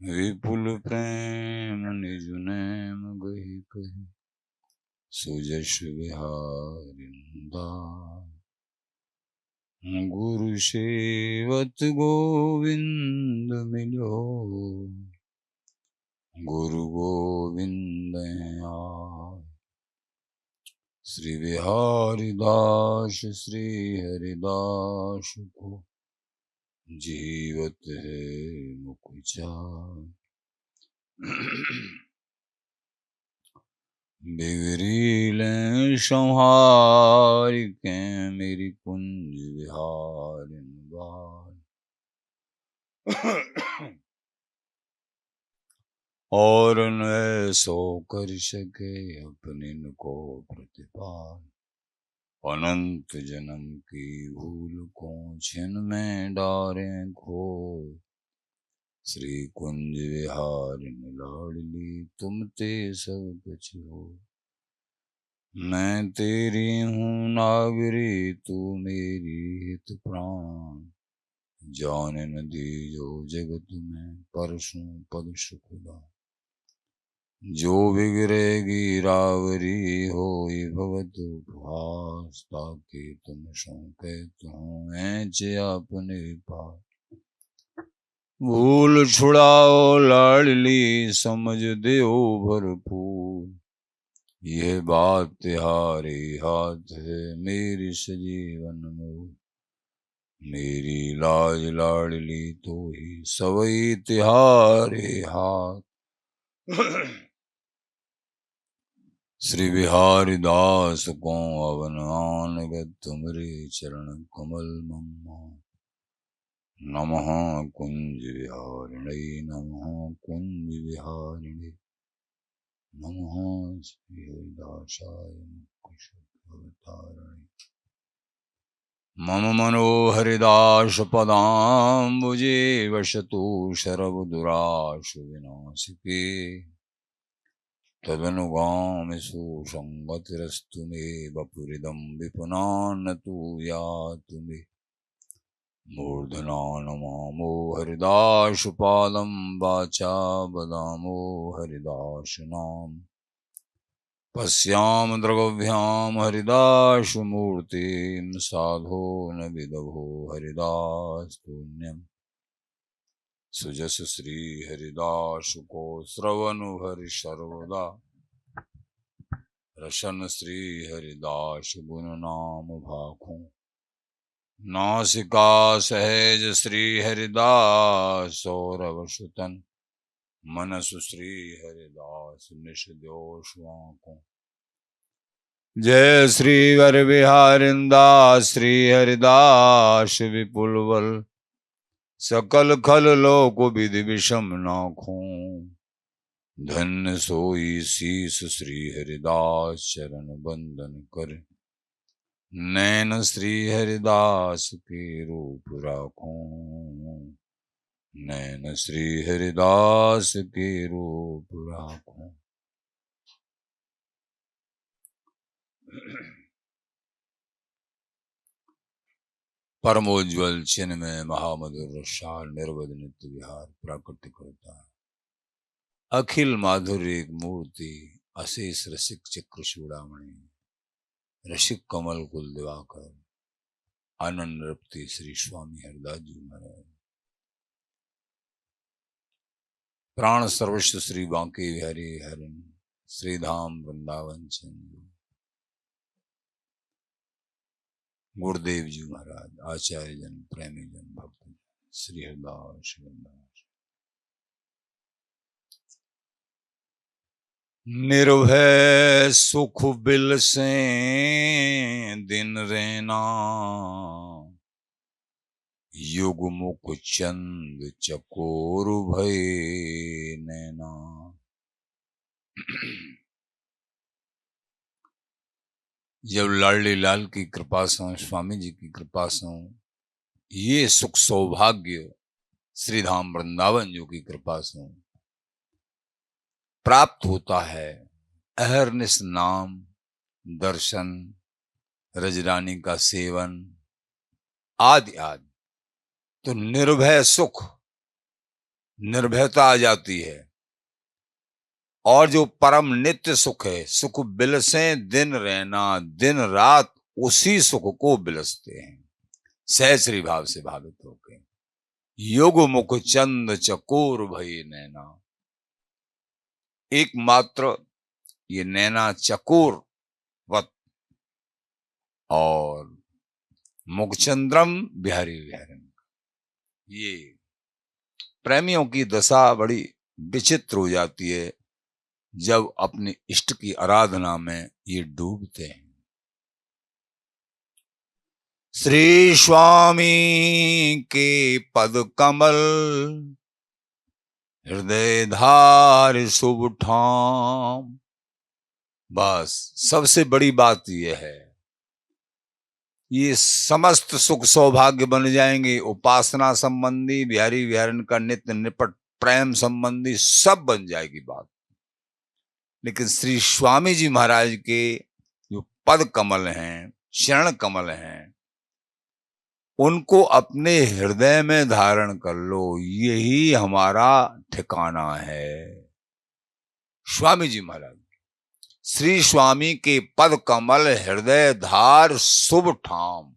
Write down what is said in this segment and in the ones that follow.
विपुल प्रेम निज नेम गही कही, सुजस विहारी गुरु सेवत गोविंद मिलो, गुरु गोविंद आए। श्री बिहारी दास श्री हरिदास को, जीवत है मुख चार। बिगड़ीले संहार के, मेरी कुंज विहारिन बार। और न सो कर सके अपने को प्रतिपाल, अनंत जन्म की भूल को छिन में डारे खो। श्री कुंज विहारिन लाडली, तुम ते सब कुछ हो। मैं तेरी हूँ नागरी, तू मेरी हित प्राण। जान न दीजो जगत में, परसों पद सुखदा। जो बिगड़ेगी रावरी, होई भगत उपहास। ताकि तुम संकेत हो ऐच अपने पास। भूल छुड़ाओ लाडली, समझ देओ भरपूर। ये बात तिहारे हाथ है, मेरी सजीवन मोर। मेरी लाज लाडली तो ही, सवई तिहारे हाथ। श्री बिहारी दास को अवन आनगत, तुमरे चरण कमल मम्मा। नमः कुंज विहारिणे, नमः कुंज विहारिणे, नमः श्री हरिदासाय मुक्तिशुद्धवतारिणे। मम मनोहरिदास पदाम्बुजे, वसतु शरवदुराशु विनाशिके। तदनुगामि सुसंगतिरस्तु मे, वपुरिदं विपुनान् न तु यातु मे। मूर्धना नमामो हरिदासपादं, वाचा वदामो हरिदासनाम। पश्याम द्रगभ्यां हरिदासमूर्तिं, साधो न विदभो हरिदासपुण्यम्। सुजस श्री हरिदास को श्रवणु हरि सर्वदा। रसन श्री हरिदास गुण नाम भाखों। नासिका सहज श्री हरिदास, सौरभ सुतन मनसु श्री हरिदास निश दोष वाकों। जय श्री वर बिहारिंदास श्री हरिदास, विपुल बल सकल खल लोक विधि विषम नाखों। धन्य सोई शीस श्री हरिदास, चरण बंदन कर। नैन श्री हरिदास के रूप राखों। नैन श्री हरिदास के रूप राखों। परमोज्वल चिन्ह में महामधुर रसाल, निर्वध नित्य विहार प्राकृतिक होता है। अखिल माधुर्य एक मूर्ति, अशेष रसिक चक्र चूड़ामणि। रसिक कमल कुल दिवाकर, आनंद रप्ति श्री स्वामी हरिदास जी महाराज। प्राण सर्वस्व श्री बांके बिहारी हरिन, श्रीधाम वृंदावन चंद्र। गुरुदेव जी महाराज, आचार्य जन, प्रेमी जन, भक्त जन, श्री हरिदास हरिदास। निर्भय सुख बिल से दिन रैना, युग मुख चंद चकोर भय नैना। जब लाडली लाल की कृपा से, स्वामी जी की कृपा से ये सुख सौभाग्य श्रीधाम वृंदावन जी की कृपा से प्राप्त होता है। अहरनिश नाम दर्शन, रजरानी का सेवन आदि आदि, तो निर्भय सुख निर्भयता आ जाती है। और जो परम नित्य सुख है, सुख बिलसे दिन रहना, दिन रात उसी सुख को बिलसते हैं सहस्री भाव से भावित होकर। युग मुख चंद चकोर भई नैना, एकमात्र ये नैना चकोर वत और मुखचंद्रम बिहारी विहारन, ये प्रेमियों की दशा बड़ी विचित्र हो जाती है जब अपने इष्ट की आराधना में ये डूबते हैं। श्री स्वामी के पद कमल हृदय धार शुभ ठाम। बस सबसे बड़ी बात यह है, ये समस्त सुख सौभाग्य बन जाएंगे। उपासना संबंधी, बिहारी विहारन का नित्य निपट प्रेम संबंधी सब बन जाएगी बात। लेकिन श्री स्वामी जी महाराज के जो पद कमल हैं, चरण कमल हैं, उनको अपने हृदय में धारण कर लो, यही हमारा ठिकाना है। स्वामी जी महाराज, श्री स्वामी के पद कमल हृदय धार शुभ ठाम,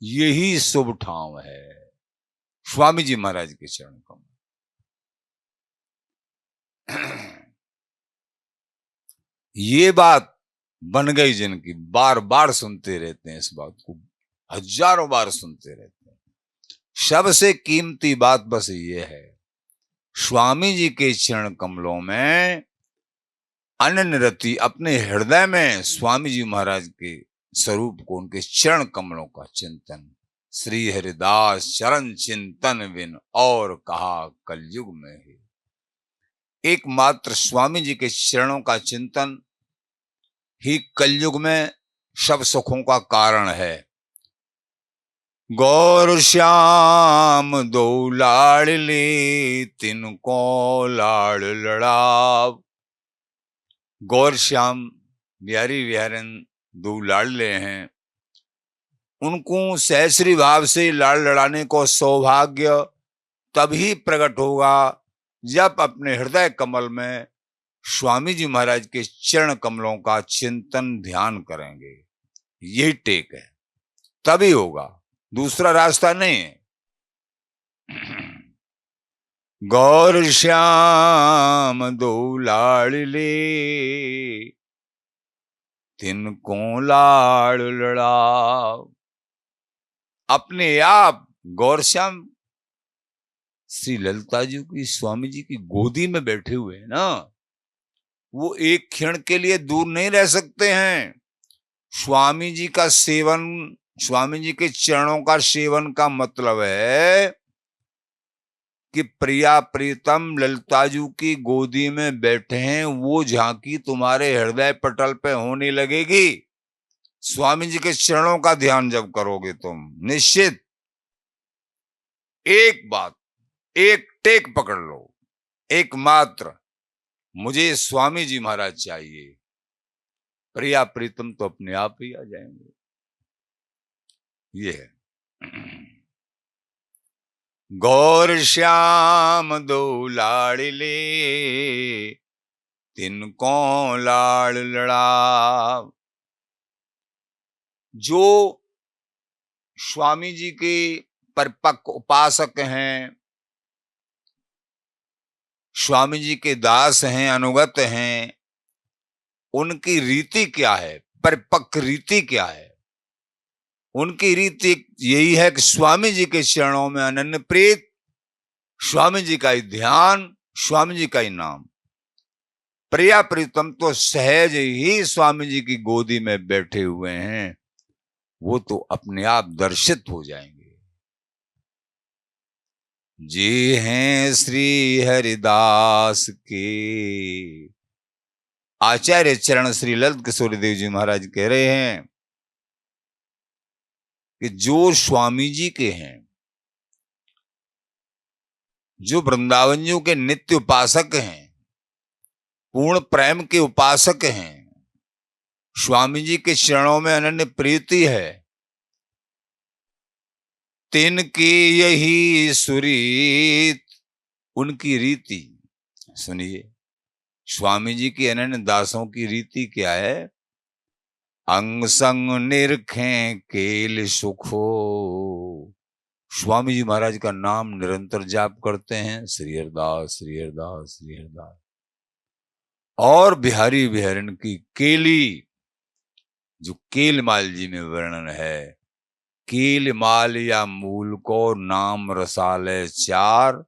यही शुभ ठाम है स्वामी जी महाराज के चरण कमल। ये बात बन गई जिनकी, बार बार सुनते रहते हैं इस बात को, हजारों बार सुनते रहते हैं। सबसे कीमती बात बस ये है, स्वामी जी के चरण कमलों में अनन्य रति अपने हृदय में स्वामी जी महाराज के स्वरूप को, उनके चरण कमलों का चिंतन। श्री हरिदास चरण चिंतन बिन और कहा कलयुग में है। एकमात्र स्वामी जी के चरणों का चिंतन ही कलयुग में सब सुखों का कारण है। गौर श्याम दो लाडले, तिनको लाड़ लड़ाव। गौर श्याम बिहारी विहारन दो लाडले हैं, उनको सहस्री भाव से लाड़ लड़ाने को सौभाग्य तभी प्रकट होगा जब अपने हृदय कमल में स्वामी जी महाराज के चरण कमलों का चिंतन ध्यान करेंगे। यही टेक है, तभी होगा, दूसरा रास्ता नहीं है। गौर श्याम दो लाडले, तिनको लाड़ लड़ाव। अपने आप गौर श्याम श्री ललिता जी की, स्वामी जी की गोदी में बैठे हुए हैं ना, वो एक क्षण के लिए दूर नहीं रह सकते हैं। स्वामी जी का सेवन, स्वामी जी के चरणों का सेवन का मतलब है कि प्रिया प्रीतम ललिता जी की गोदी में बैठे हैं, वो झांकी तुम्हारे हृदय पटल पे होने लगेगी स्वामी जी के चरणों का ध्यान जब करोगे तुम। निश्चित एक बात, एक टेक पकड़ लो, एकमात्र मुझे स्वामी जी महाराज चाहिए, प्रिया प्रीतम तो अपने आप ही आ जाएंगे। ये है गौर श्याम दो लाडले, तिनको लाड़ लड़ाव। जो स्वामी जी के परिपक्व उपासक हैं, स्वामी जी के दास हैं, अनुगत हैं, उनकी रीति क्या है, परिपक्व रीति क्या है? उनकी रीति यही है कि स्वामी जी के चरणों में अनन्य प्रीत, स्वामी जी का ही ध्यान, स्वामी जी का ही नाम। प्रिया प्रीतम तो सहज ही स्वामी जी की गोदी में बैठे हुए हैं, वो तो अपने आप दर्शित हो जाएंगे। जी हैं श्री हरिदास के आचार्य चरण श्री ललित किशोर देव जी महाराज कह रहे हैं कि जो स्वामी जी के हैं, जो वृंदावनियों के नित्य उपासक हैं, पूर्ण प्रेम के उपासक हैं, स्वामी जी के चरणों में अनन्य प्रीति है, तिनकी यही सुरीत उनकी रीति सुनिए। स्वामी जी की अनन्य दासों की रीति क्या है? अंग संग निरखें केल सुखो। स्वामी जी महाराज का नाम निरंतर जाप करते हैं, श्री हरदास श्री हरदास श्री हरदास। और बिहारी बिहारिन की केली, जो केलमाल जी में वर्णन है, केलमाल या मूल को नाम रसाले चार,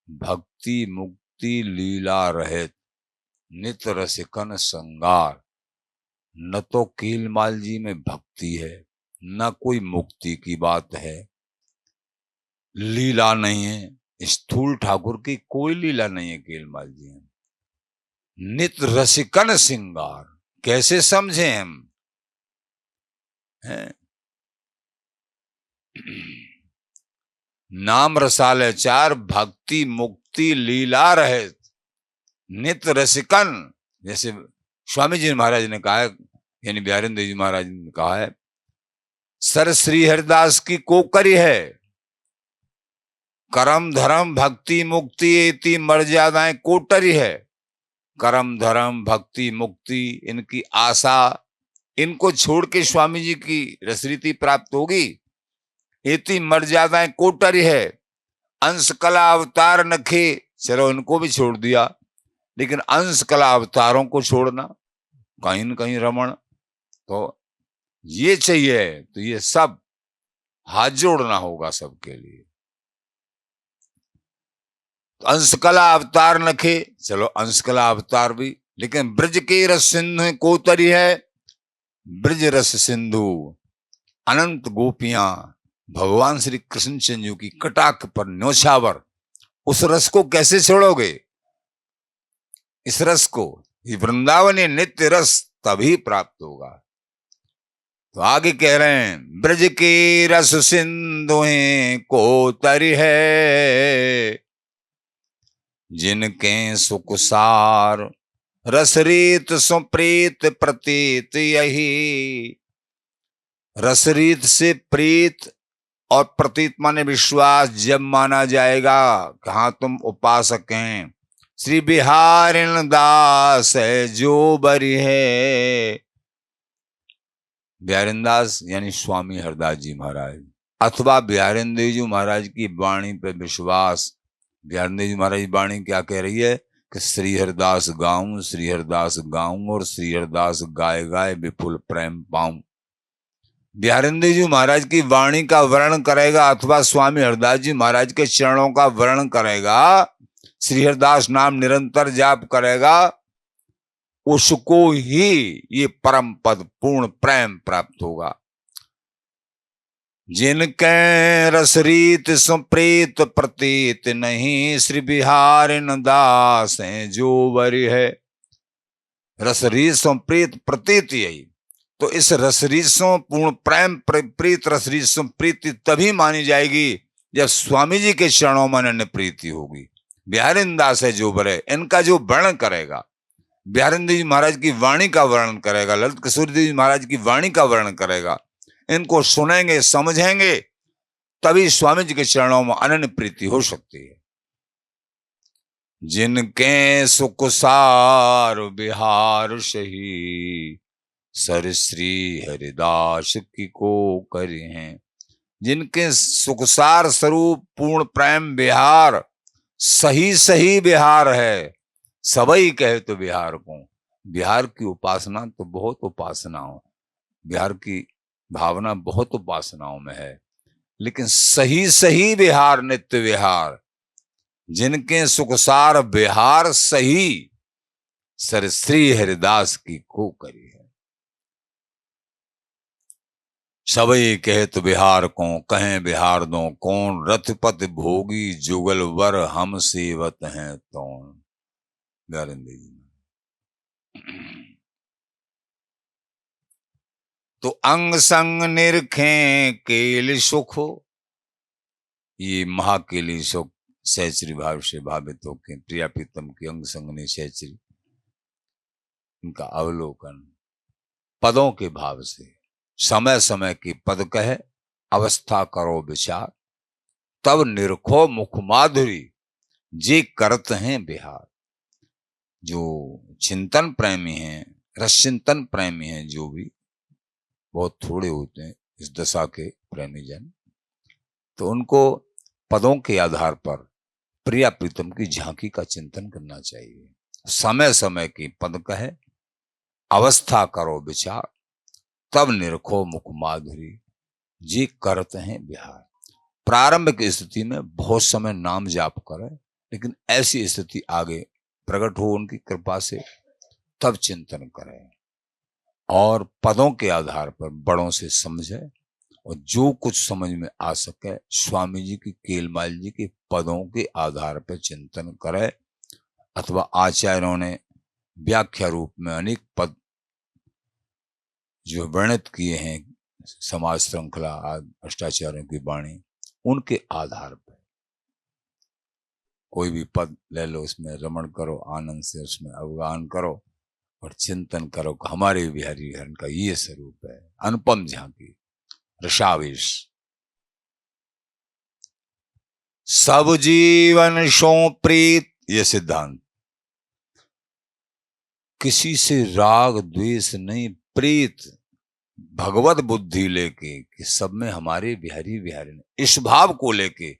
भक्ति मुक्ति लीला रहित नित रसिकन संगार। न तो केलमाल जी में भक्ति है, न कोई मुक्ति की बात है, लीला नहीं है। स्थूल ठाकुर की कोई लीला नहीं है केलमाल जी में। नित रसिकन सिंगार, कैसे समझे हम हैं? नाम रसाले चार, भक्ति मुक्ति लीला रहे नित रसिकन। जैसे स्वामी जी महाराज ने कहा है, यानी बिहारिंद जी महाराज ने कहा है, सर श्री हरिदास की कोकरी है, कर्म धर्म भक्ति मुक्ति एति मर्यादाएं कोटरी है। कर्म धर्म भक्ति मुक्ति इनकी आशा, इनको छोड़ के स्वामी जी की रसरीति प्राप्त होगी। एति मर्यादाएं कोटरी है। अंश कला अवतार नखे, चलो इनको भी छोड़ दिया, लेकिन अंश कला अवतारों को छोड़ना, कहीं न कहीं रमण, तो ये चाहिए। तो ये सब हाथ जोड़ना होगा सबके लिए। तो अंश कला अवतार नखे, चलो अंश कला अवतार भी, लेकिन ब्रज के रस सिंधु कोतरी है। ब्रज रस सिंधु अनंत गोपियां भगवान श्री कृष्ण चंद्र की कटाक पर न्योछावर, उस रस को कैसे छोड़ोगे? इस रस को, ये वृंदावनी नित्य रस तभी प्राप्त होगा। तो आगे कह रहे हैं, ब्रज के रस सिंधु कोतरी है, जिनके सुख सार रसरीत सुप्रीत प्रतीत यही। रसरीत से प्रीत और प्रतीत माने विश्वास जब माना जाएगा, कहा तुम उपासक हैं, श्री बिहारिन दास है जो बरी है। बिहारिन दास यानी स्वामी हरदास जी महाराज, अथवा बिहारिन देव जी महाराज की वाणी पे विश्वास। बिहारिन देव जी महाराज की वाणी क्या कह रही है कि श्री हरदास गाऊं, श्री हरदास गाऊं और श्री हरदास गाय गाय विपुल प्रेम पाऊं। बिहारिन देव जी महाराज की वाणी का वर्णन करेगा अथवा स्वामी हरदास जी महाराज के चरणों का वर्णन करेगा, श्री हरदास नाम निरंतर जाप करेगा, उसको ही ये परम पद पूर्ण प्रेम प्राप्त होगा। जिनके रसरीत सुप्रीत प्रतीत नहीं, श्री बिहारिन दास हैं जो बरी है। रसरीत सुप्रीत प्रतीत यही, तो इस रसरीसों पूर्ण प्रेम प्रीत रसरीसों प्रीति तभी मानी जाएगी जब स्वामी जी के चरणों में अनन्य प्रीति होगी। बिहारिन दास है जो बरे, इनका जो वर्णन करेगा, बिहारिन देव जी महाराज की वाणी का वर्णन करेगा, ललित किशोर देव जी महाराज की वाणी का वर्णन करेगा, इनको सुनेंगे समझेंगे तभी स्वामी जी के चरणों में अनन्य प्रीति हो सकती है। जिनके सुख सार बिहार सही, सर श्री हरिदास की को करी हैं। जिनके सुखसार स्वरूप पूर्ण प्रेम बिहार, सही सही बिहार है, सबई कहे तो बिहार को। बिहार की उपासना तो बहुत उपासनाओं, बिहार की भावना बहुत उपासनाओं में है, लेकिन सही सही बिहार नित्य विहार, जिनके सुखसार बिहार सही, सर श्री हरिदास की को करी है। सबई कहे तो बिहार को, कहें बिहार दो कौन, रथपत भोगी जुगल वर हम सेवत हैं तौन। तो अंग संग निरखें केल सुख, ये महाकेली सुख सहचरी भाव से भावित होके प्रिया प्रीतम की अंग संग ने सहचरी, इनका अवलोकन पदों के भाव से, समय समय की पद कहे अवस्था करो विचार, तब निरखो मुख माधुरी। जे करत हैं बिहार। जो चिंतन प्रेमी हैं, रस चिंतन प्रेमी हैं, जो भी बहुत थोड़े होते हैं इस दशा के प्रेमी जन, तो उनको पदों के आधार पर प्रिया प्रीतम की झांकी का चिंतन करना चाहिए। समय समय की पद कहे, अवस्था करो विचार, तब निरखो मुख माधुरी, जी करते हैं बिहार। प्रारंभिक स्थिति में बहुत समय नाम जाप करें, लेकिन ऐसी स्थिति आगे प्रकट हो उनकी कृपा से, तब चिंतन करें और पदों के आधार पर बड़ों से समझे, और जो कुछ समझ में आ सके स्वामी जी की, केलमाल जी के पदों के आधार पर चिंतन करे, अथवा आचार्यों ने व्याख्या रूप में अनेक पद जो वर्णित किए हैं, समाज श्रृंखला अष्टाचार्यों की वाणी, उनके आधार पर कोई भी पद ले लो, उसमें रमण करो, आनंद से उसमें अवगान करो और चिंतन करो कि हमारे बिहारी हरण का ये स्वरूप है। अनुपम झांकी, रसावेश। सब जीवन सो प्रीत, ये सिद्धांत। किसी से राग द्वेष नहीं, प्रीत भगवत बुद्धि लेके कि सब में हमारे बिहारी बिहारी ने, इस भाव को लेके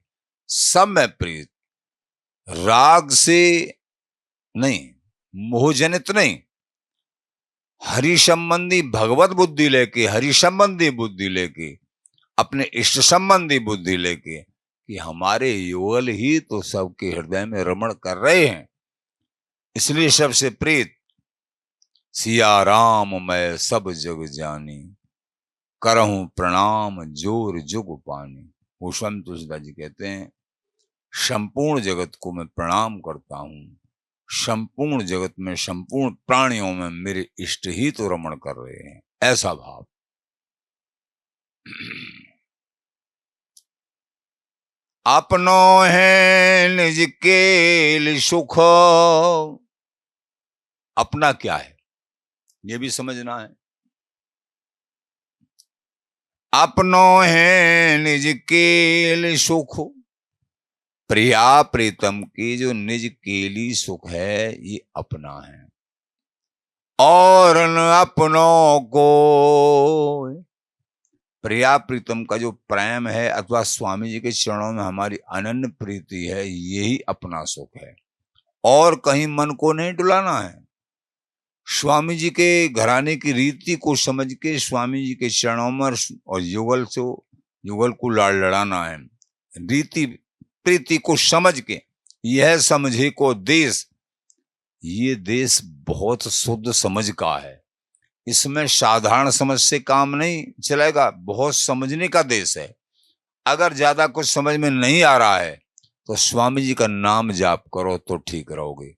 सब में प्रीत, राग से नहीं, मोहजनित नहीं, हरि संबंधी भगवत बुद्धि लेके, हरि संबंधी बुद्धि लेके, अपने इष्ट संबंधी बुद्धि लेके कि हमारे युगल ही तो सबके हृदय में रमण कर रहे हैं, इसलिए सबसे प्रीत। सिया राम मैं सब जग जानी, करहूं प्रणाम जोर जुग पानी। गोस्वामी तुलसीदास जी कहते हैं, संपूर्ण जगत को मैं प्रणाम करता हूं, संपूर्ण जगत में संपूर्ण प्राणियों में मेरे इष्ट ही तो रमण कर रहे हैं, ऐसा भाव। अपनो है निज केल सुख, अपना क्या है ये भी समझना है। अपनो है निज केल सुख, प्रिया प्रीतम की जो निज केली सुख है ये अपना है, और न अपनों को। प्रिया प्रीतम का जो प्रेम है अथवा स्वामी जी के चरणों में हमारी अनन्य प्रीति है, यही अपना सुख है, और कहीं मन को नहीं डुलाना है। स्वामी जी के घराने की रीति को समझ के स्वामी जी के चरणों में और युगल से युगल को लाड़ लड़ाना है। रीति प्रीति को समझ के, यह समझे को देश, ये देश बहुत शुद्ध समझ का है, इसमें साधारण समझ से काम नहीं चलेगा, बहुत समझने का देश है। अगर ज्यादा कुछ समझ में नहीं आ रहा है तो स्वामी जी का नाम जाप करो तो ठीक रहोगे।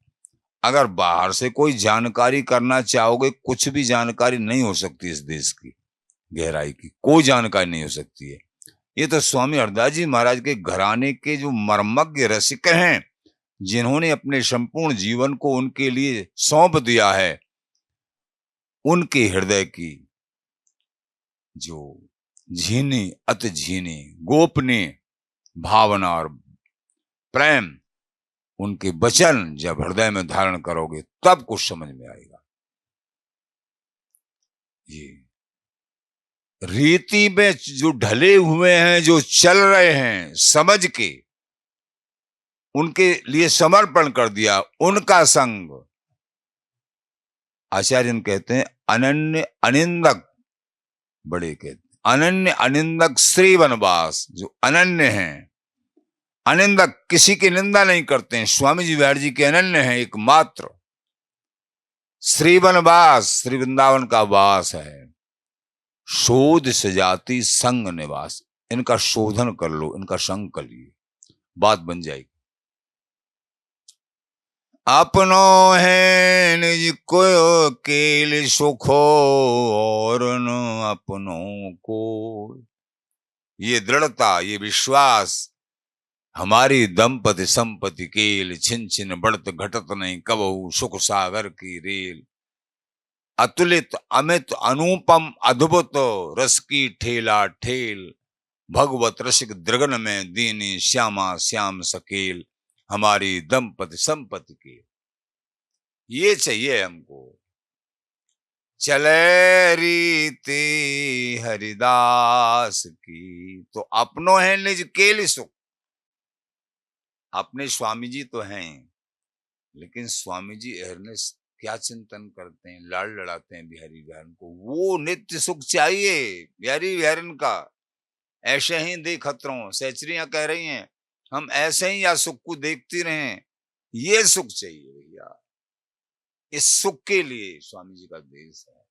अगर बाहर से कोई जानकारी करना चाहोगे, कुछ भी जानकारी नहीं हो सकती इस देश की गहराई की, कोई जानकारी नहीं हो सकती है। ये तो स्वामी हरदास जी महाराज के घराने के जो मर्मज्ञ रसिक हैं, जिन्होंने अपने संपूर्ण जीवन को उनके लिए सौंप दिया है, उनके हृदय की जो झीनी अति झीनी गोपनीय भावना और प्रेम, उनके वचन जब हृदय में धारण करोगे तब कुछ समझ में आएगा। ये रीति में जो ढले हुए हैं, जो चल रहे हैं, समझ के उनके लिए समर्पण कर दिया, उनका संग। आचार्य कहते हैं अनन्य अनिंदक, बड़े कहते अनन्य अनिंदक श्री वनवास, जो अनन्य हैं, अनिंदक किसी की निंदा नहीं करते हैं, स्वामी जी बिहारी जी के अनन्य हैं एकमात्र। श्री वनवास, श्री वृंदावन का वास है। शोध सजाति संग निवास, इनका शोधन कर लो, इनका संग कर लिए, बात बन जाएगी। अपनो है निज को केल सुखो, और न अपनों को। ये दृढ़ता, ये विश्वास, हमारी दंपति संपत्ति केल, छिन छिन बढ़त घटत नहीं कबहू, सुख सागर की रेल। अतुलित अमित अनुपम अद्भुत रस की ठेला ठेल, भगवत रसिक द्रगन में दीनी श्यामा श्याम सकेल। हमारी दंपति संपत्ति की, ये चाहिए हमको। चले रीति हरिदास की, तो अपनो है निज केली सुख। अपने स्वामी जी तो हैं, लेकिन स्वामी जी हरने क्या चिंतन करते हैं, लाड़ लड़ाते हैं बिहारी बिहारन को। वो नित्य सुख चाहिए बिहारी बिहारन का। ऐसे ही देख खतरों सहचरियां कह रही हैं, हम ऐसे ही या सुख को देखती रहें, ये सुख चाहिए भैया। इस सुख के लिए स्वामी जी का देश है।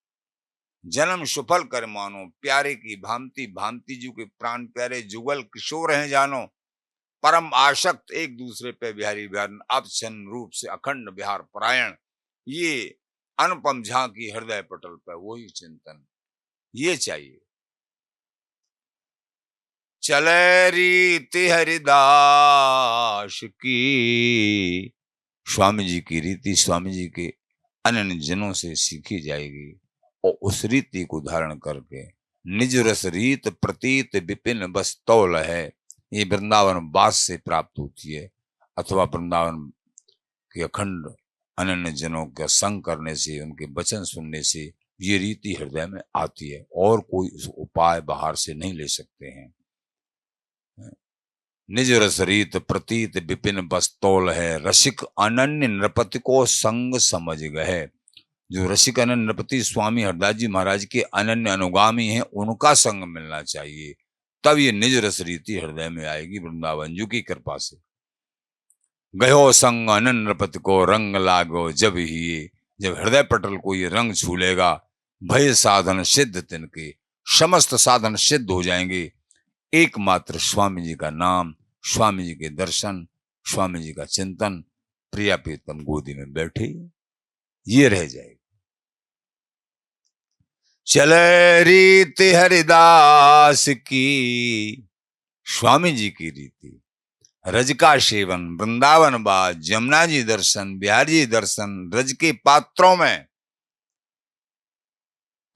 जन्म सुफल कर मानो, प्यारे की भांति भांति जू के प्राण प्यारे, जुगल किशोर हैं जानो। परम आसक्त एक दूसरे पे बिहारी बिहार, अवचन रूप से अखंड बिहार परायण। ये अनुपम झांकी हृदय पटल पर वही चिंतन, ये चाहिए। चले रीति हरिदास की, स्वामी जी की रीति स्वामी जी के अनन्य जनों से सीखी जाएगी, और उस रीति को धारण करके निज रस रीत प्रतीत विपिन बस तौल है। ये वृंदावन वास से प्राप्त होती है, अथवा वृंदावन के अखंड अनन्य जनों का संग करने से, उनके वचन सुनने से ये रीति हृदय में आती है, और कोई उपाय बाहर से नहीं ले सकते हैं। निज रस रीत प्रतीत विपिन बस तौल है, रसिक अनन्य नृपति को संग समझ गए। जो रसिक अनन्य नृपति स्वामी हरदास जी महाराज के अनन्य अनुगामी हैं, उनका संग मिलना चाहिए, तब ये निज रस रीति हृदय में आएगी वृंदावन जी की कृपा से। गयो संग अनन्य नृपति को रंग लागो जब ही, जब हृदय पटल को ये रंग छू लेगा, भय साधन सिद्ध तिनके, समस्त साधन सिद्ध हो जाएंगे। एकमात्र स्वामी जी का नाम, स्वामी जी के दर्शन, स्वामी जी का चिंतन, प्रिया प्रीतम गोदी में बैठे, ये रह जाएगा। चले रीति हरिदास की, स्वामी जी की रीति, रज का सेवन, वृंदावन बाज, जमुना जी दर्शन, बिहार जी दर्शन, रज के पात्रों में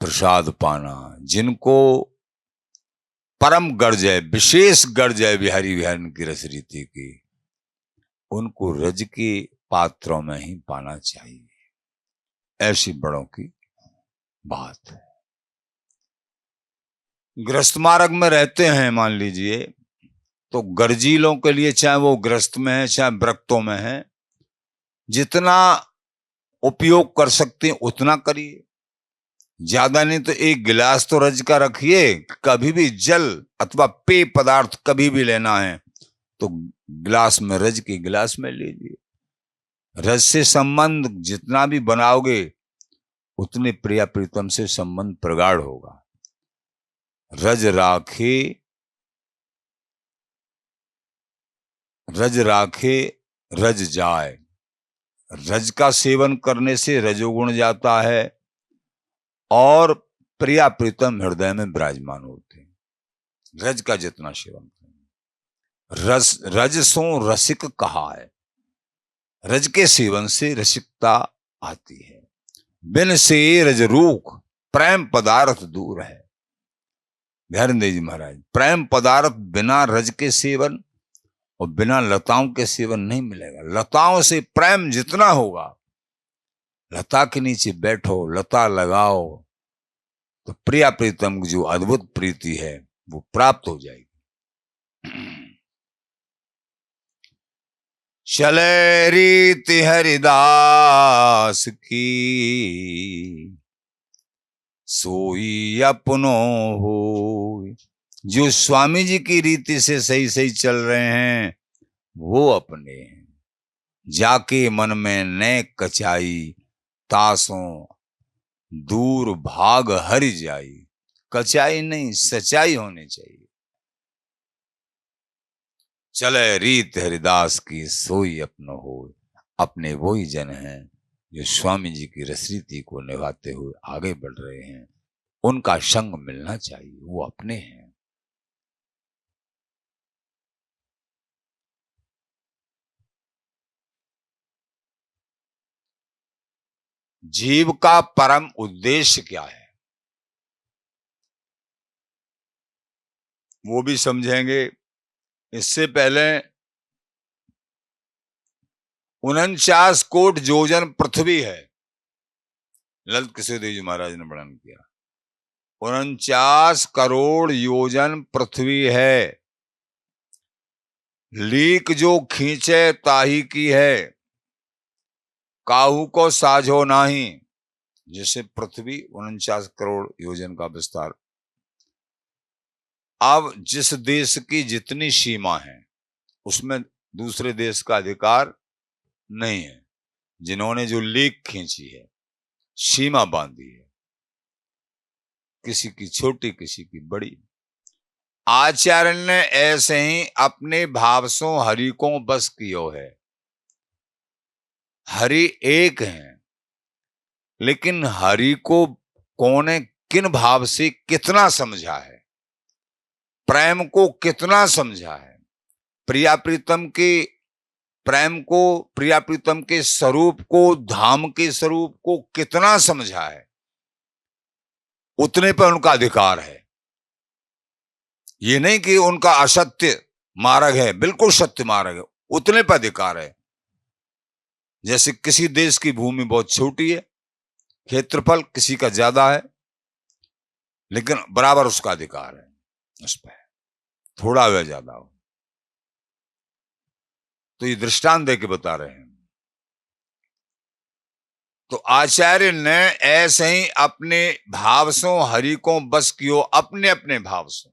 प्रसाद पाना। जिनको परम गर्ज है, विशेष गर्ज है बिहारी बिहारन की रस रीति की, उनको रज के पात्रों में ही पाना चाहिए। ऐसी बड़ों की बात है। गृहस्थ मार्ग में रहते हैं मान लीजिए, तो गर्जीलों के लिए, चाहे वो गृहस्थ में है चाहे व्रक्तों में है, जितना उपयोग कर सकते हैं उतना करिए। ज्यादा नहीं तो एक गिलास तो रज का रखिए। कभी भी जल अथवा पेय पदार्थ कभी भी लेना है तो गिलास में, रज के गिलास में लीजिए। रज से संबंध जितना भी बनाओगे, उतने प्रिया प्रीतम से संबंध प्रगाढ़ होगा। रज राखे, रज राखे रज जाए। रज का सेवन करने से रजोगुण जाता है, और प्रिया प्रीतम हृदय में विराजमान होते हैं। रज का जितना सेवन करें। रस, रज सो रसिक कहा है। रज के सेवन से रसिकता आती है। बिन से रज रूख, प्रेम पदार्थ दूर है। ध्यान जी महाराज, प्रेम पदार्थ बिना रज के सेवन और बिना लताओं के सेवन नहीं मिलेगा। लताओं से प्रेम जितना होगा, लता के नीचे बैठो, लता लगाओ, तो प्रिया प्रीतम की जो अद्भुत प्रीति है वो प्राप्त हो जाएगी। चले रीति हरिदास की, सोई अपनो हो। जो स्वामी जी की रीति से सही सही चल रहे हैं, वो अपने हैं। जाके मन में न कचाई, तासों दूर भाग हरि जाई। कचाई नहीं, सच्चाई होनी चाहिए। चले रीत हरिदास की, सोई अपनो हो। अपने वही जन हैं जो स्वामी जी की रसरीति को निभाते हुए आगे बढ़ रहे हैं। उनका संग मिलना चाहिए, वो अपने हैं। जीव का परम उद्देश्य क्या है, वो भी समझेंगे। इससे पहले 49 कोट योजन पृथ्वी है। ललित किशोर देव जी महाराज ने वर्णन किया। 49 करोड़ योजन पृथ्वी है। लीक जो खींचे ताही की है, काहू को साझो नाही। जैसे पृथ्वी 49 करोड़ योजन का विस्तार। अब जिस देश की जितनी सीमा है उसमें दूसरे देश का अधिकार नहीं है। जिन्होंने जो लीक खींची है, सीमा बांधी है, किसी की छोटी किसी की बड़ी। आचार्य ने ऐसे ही अपने भावसों हरि को बस कियो है। हरि एक है, लेकिन हरि को कौन किन भाव से कितना समझा है, प्रेम को कितना समझा है, प्रिया प्रीतम के प्रेम को, प्रिया प्रीतम के स्वरूप को, धाम के स्वरूप को कितना समझा है, उतने पर उनका अधिकार है। ये नहीं कि उनका असत्य मार्ग है, बिल्कुल सत्य मार्ग है, उतने पर अधिकार है। जैसे किसी देश की भूमि बहुत छोटी है, क्षेत्रफल किसी का ज्यादा है, लेकिन बराबर उसका अधिकार है उस पर, थोड़ा वह ज्यादा हो। तो ये दृष्टांत दे के बता रहे हैं। तो आचार्य ने ऐसे ही अपने भावसों हरि को बस कियो, अपने अपने भावसों।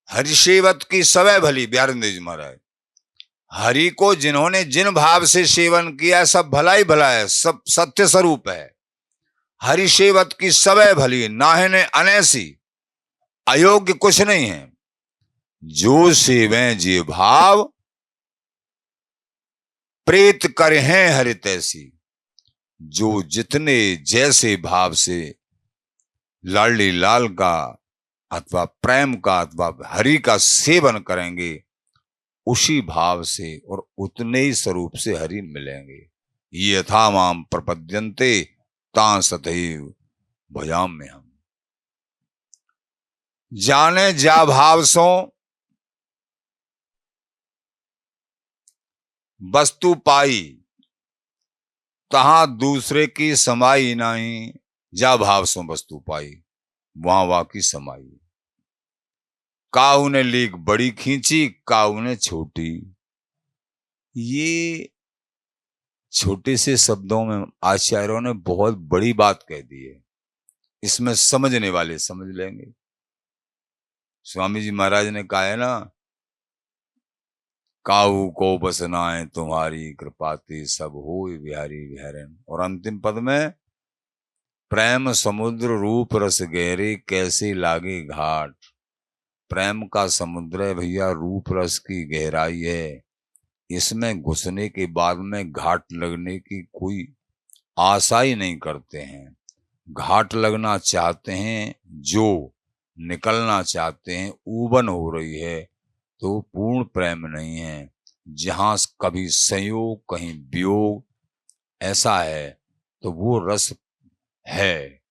हरिसेवत की सवै भली, बिहारिंद्र जी महाराज। हरि को जिन्होंने जिन भाव से सेवन किया सब भला ही भला है, सब सत्य स्वरूप है। हरिसेवत की सवै भली, नाहिने अनैसी, अयोग्य कुछ नहीं है। जो सेवें जे भाव, प्रेत कर हैं हरि तैसी। जो जितने जैसे भाव से लाडली लाल का अथवा प्रेम का अथवा हरि का सेवन करेंगे, उसी भाव से और उतने ही स्वरूप से हरि मिलेंगे। ये यथा माम प्रपद्यन्ते तां सतैव भजाम्य हम। जाने जा भाव सो वस्तु पाई, तहां दूसरे की समाई नहीं। जा भाव सो वस्तु पाई, वहां वहां की समाई। काऊ ने लीक बड़ी खींची, काऊ ने छोटी। ये छोटे से शब्दों में आचार्यों ने बहुत बड़ी बात कह दी है। इसमें समझने वाले समझ लेंगे। स्वामी जी महाराज ने कहा है ना, काऊ को बसनाए तुम्हारी कृपाती, सब हो बिहारी बिहारन। और अंतिम पद में, प्रेम समुद्र रूप रस गहरे, कैसे लागे घाट। प्रेम का समुद्र है भैया, रूप रस की गहराई है। इसमें घुसने के बाद में घाट लगने की कोई आशा ही नहीं करते हैं। घाट लगना चाहते हैं, जो निकलना चाहते हैं, ऊबन हो रही है, तो पूर्ण प्रेम नहीं है। जहां कभी संयोग कहीं वियोग ऐसा है तो वो रस है,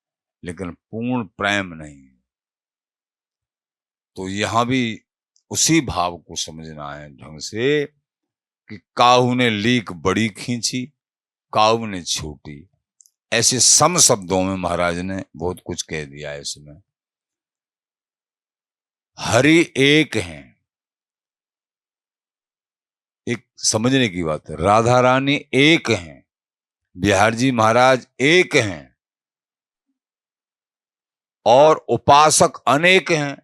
लेकिन पूर्ण प्रेम नहीं। तो यहां भी उसी भाव को समझना है ढंग से कि काहू ने लीक बड़ी खींची, काहू ने छोटी। ऐसे सम शब्दों में महाराज ने बहुत कुछ कह दिया है इसमें। हरि एक हैं, एक समझने की बात है। राधा रानी एक हैं, बिहार जी महाराज एक हैं, और उपासक अनेक हैं।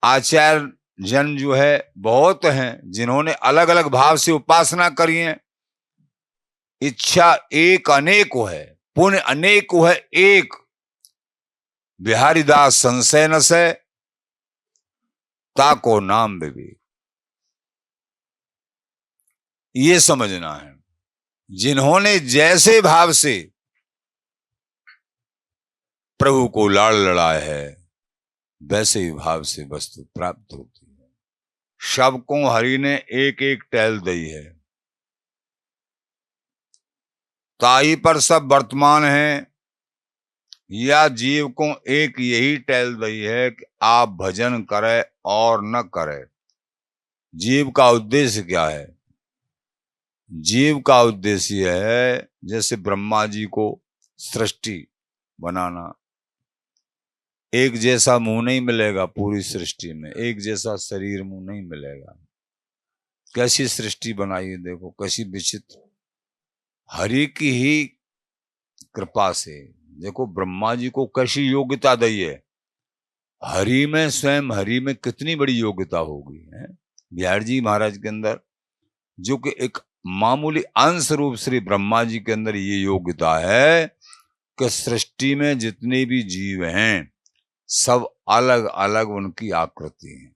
आचार्य जन जो है बहुत हैं, जिन्होंने अलग अलग भाव से उपासना करी है। इच्छा एक अनेक है, पुण्य अनेक है एक। बिहारी दास संशय न से, ताको नाम विवेक। ये समझना है, जिन्होंने जैसे भाव से प्रभु को लाड़ लड़ाया है, वैसे ही भाव से वस्तु प्राप्त होती है। सबको हरि ने एक एक टहल दी है, ताई पर सब वर्तमान है। या जीव को एक यही टहल दी है कि आप भजन करे और न करे। जीव का उद्देश्य क्या है? जीव का उद्देश्य है जैसे ब्रह्मा जी को सृष्टि बनाना। एक जैसा मुंह नहीं मिलेगा पूरी सृष्टि में, एक जैसा शरीर मुंह नहीं मिलेगा। कैसी सृष्टि बनाई है देखो, कैसी विचित्र, हरि की ही कृपा से। देखो ब्रह्मा जी को कैसी योग्यता दी है, हरि में, स्वयं हरि में कितनी बड़ी योग्यता होगी है बिहार जी महाराज के अंदर, जो कि एक मामूली अंश रूप श्री ब्रह्मा जी के अंदर ये योग्यता है कि सृष्टि में जितने भी जीव हैं सब अलग अलग उनकी आकृति है।